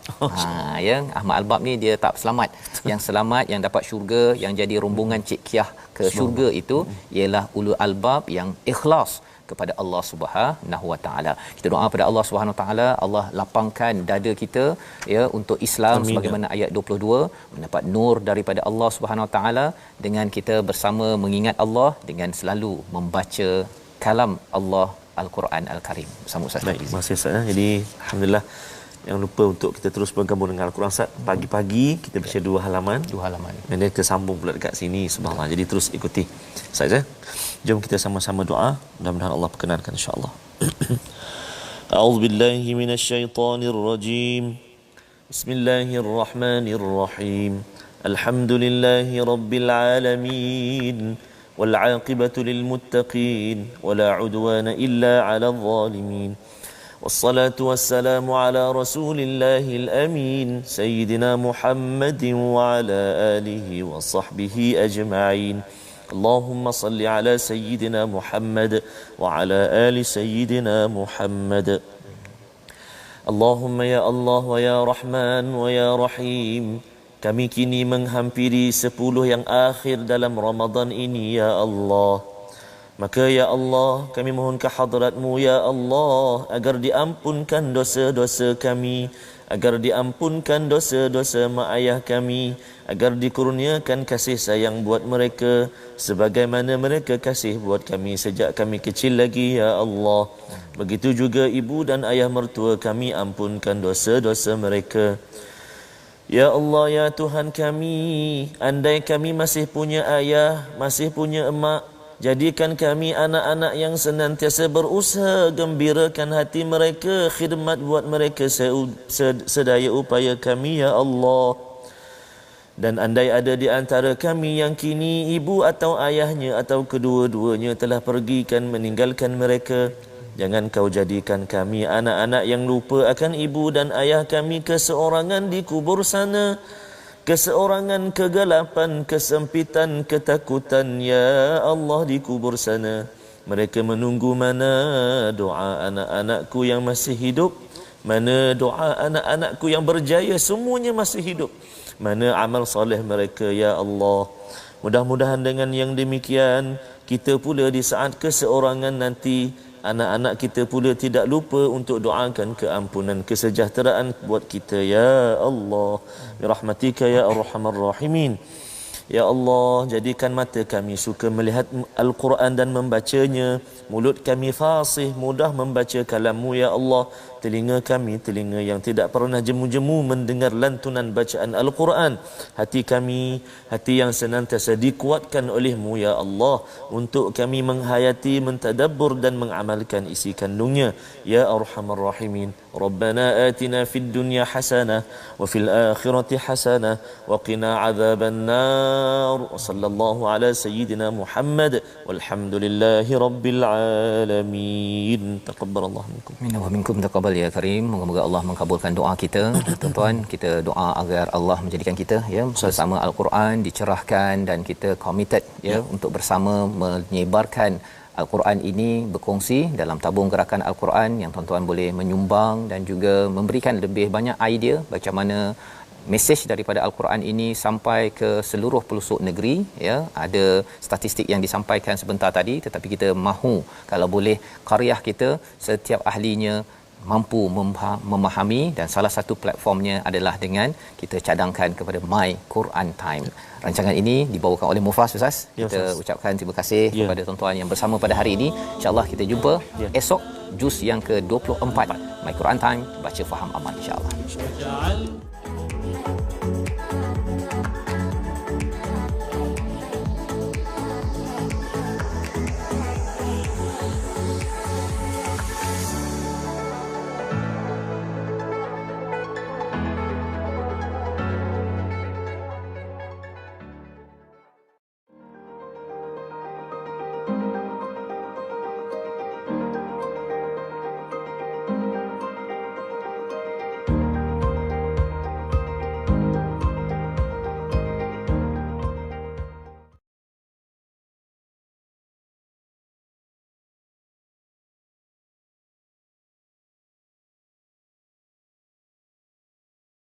Ya, ahmad albab ni dia tak selamat. Yang selamat, yang dapat syurga, yang jadi rombongan Cik Kiah ke syurga itu ialah ulul albab yang ikhlas kepada Allah Subhanahu Wa Taala. Kita doa pada Allah Subhanahu Wa Taala, Allah lapangkan dada kita ya untuk Islam. Amin. Sebagaimana ayat 22 mendapat nur daripada Allah Subhanahu Wa Taala dengan kita bersama mengingat Allah dengan selalu membaca kalam Allah Al-Quran Al-Karim. Bersama Ustaz. Baik, terima kasih Ustaz. Jadi alhamdulillah, yang lupa untuk kita terus bergabung dengan Al-Quran Ustaz. Pagi-pagi kita baca 2 halaman. Dan dia tersambung pula dekat sini, subhanallah. Jadi terus ikuti saja. Jom kita sama-sama doa. Mudah-mudahan Allah perkenankan insya-Allah. A'udzu billahi minasyaitonir rajim. Bismillahirrahmanirrahim. Alhamdulillahi rabbil alamin. Wal 'aqibatu lil muttaqin. Wala 'udwana illa 'alal zalimin. والصلاة والسلام على رسول الله الأمين سيدنا محمد وعلى آله وصحبه أجمعين اللهم صل على سيدنا محمد وعلى آل سيدنا محمد اللهم يا الله ويا رحمن ويا رحيم kami kini menghampiri 10 yang akhir dalam Ramadan ini ya Allah. Maka ya Allah, kami mohon ke hadrat-Mu ya Allah agar diampunkan dosa-dosa kami, agar diampunkan dosa-dosa mak ayah kami, agar dikurniakan kasih sayang buat mereka sebagaimana mereka kasih buat kami sejak kami kecil lagi ya Allah. Begitu juga ibu dan ayah mertua kami, ampunkan dosa-dosa mereka. Ya Allah, ya Tuhan kami, andai kami masih punya ayah, masih punya emak, jadikan kami anak-anak yang senantiasa berusaha gembirakan hati mereka, khidmat buat mereka sedaya upaya kami, ya Allah. Dan andai ada di antara kami yang kini ibu atau ayahnya atau kedua-duanya telah pergikan meninggalkan mereka, jangan kau jadikan kami anak-anak yang lupa akan ibu dan ayah kami keseorangan di kubur sana, keseorangan, kegelapan, kesempitan, ketakutan, ya Allah, di kubur sana. Mereka menunggu mana doa anak-anakku yang masih hidup, mana doa anak-anakku yang berjaya semuanya masih hidup, mana amal soleh mereka, ya Allah. Mudah-mudahan dengan yang demikian, kita pula di saat keseorangan nanti, anak-anak kita pula tidak lupa untuk doakan keampunan, kesejahteraan buat kita, ya Allah. Birahmatika ya arhamar rahimin. Ya Allah, jadikan mata kami suka melihat Al-Quran dan membacanya, mulut kami fasih, mudah membaca kalam-Mu, ya Allah. Telinga kami, telinga yang tidak pernah jemu-jemu mendengar lantunan bacaan Al-Quran. Hati kami, hati yang senantiasa dikuatkan oleh-Mu, ya Allah, untuk kami menghayati, mentadabbur dan mengamalkan isi kandungnya, ya arhamar rahimin. Rabbana atina fid dunya hasanah wa fil akhirati hasanah wa qina adzaban nar. Wa sallallahu ala sayyidina Muhammad walhamdulillahi rabbil alamin. Taqabbalallahu minkum. Minna wa minkum taqabbal ya karim. Moga-moga Allah mengabulkan doa kita. Tuan-tuan, kita doa agar Allah menjadikan kita ya bersama Al-Quran dicerahkan dan kita committed ya untuk bersama menyebarkan Al-Quran ini, berkongsi dalam tabung gerakan Al-Quran yang tuan-tuan boleh menyumbang dan juga memberikan lebih banyak idea macam mana mesej daripada Al-Quran ini sampai ke seluruh pelosok negeri ya. Ada statistik yang disampaikan sebentar tadi, tetapi kita mahu kalau boleh qaryah kita setiap ahlinya mampu memahami, dan salah satu platformnya adalah dengan kita cadangkan kepada My Quran Time. Rancangan ini dibawakan oleh Mufas Ustaz. Kita ucapkan terima kasih kepada tuan-tuan yang bersama pada hari ini. InsyaAllah kita jumpa esok juz yang ke-24 My Quran Time, baca faham amal insya-Allah.